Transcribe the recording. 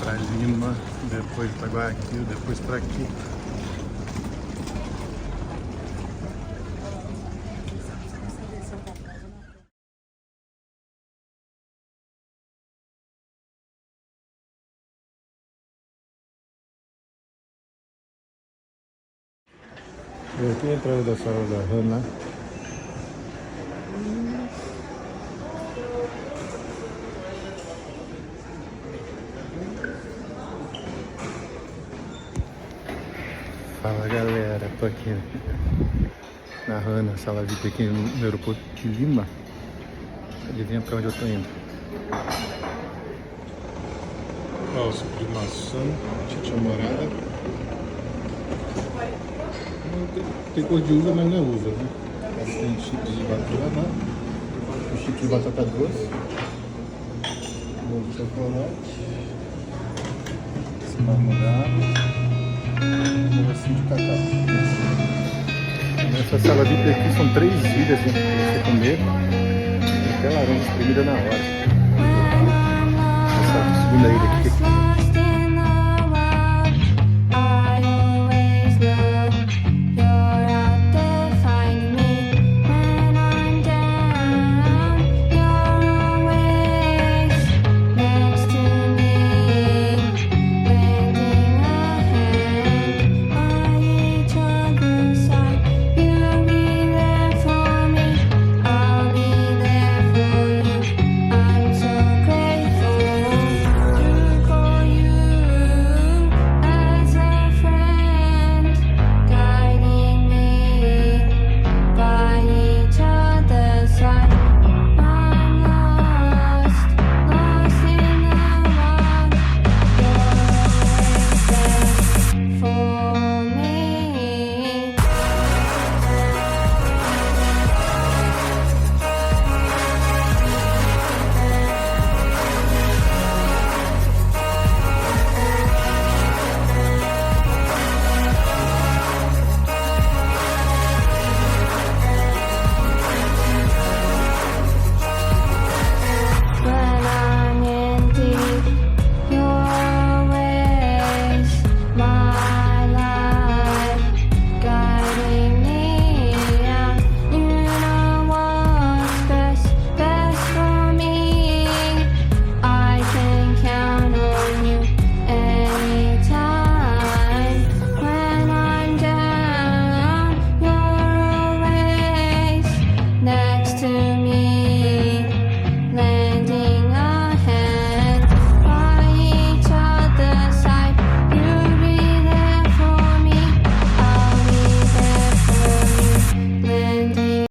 para Lima, depois para Guayaquil, depois para aqui. E aqui é a entrada da sala da Hana. Fala galera, tô aqui na Hana, sala VIP aqui no aeroporto de Lima. Adivinha pra onde eu tô indo? Ó, o suco de maçã, tinha morada. Tem cor de uva, mas não é uva, né? Tem chips de banana, chips de batata doce, bolo de chocolate, esse marmorado, um negocinho de cacau. Nessa sala VIP aqui são 3 ilhas, né, pra você comer. Tem até laranja espremida na hora. Essa segunda ilha aqui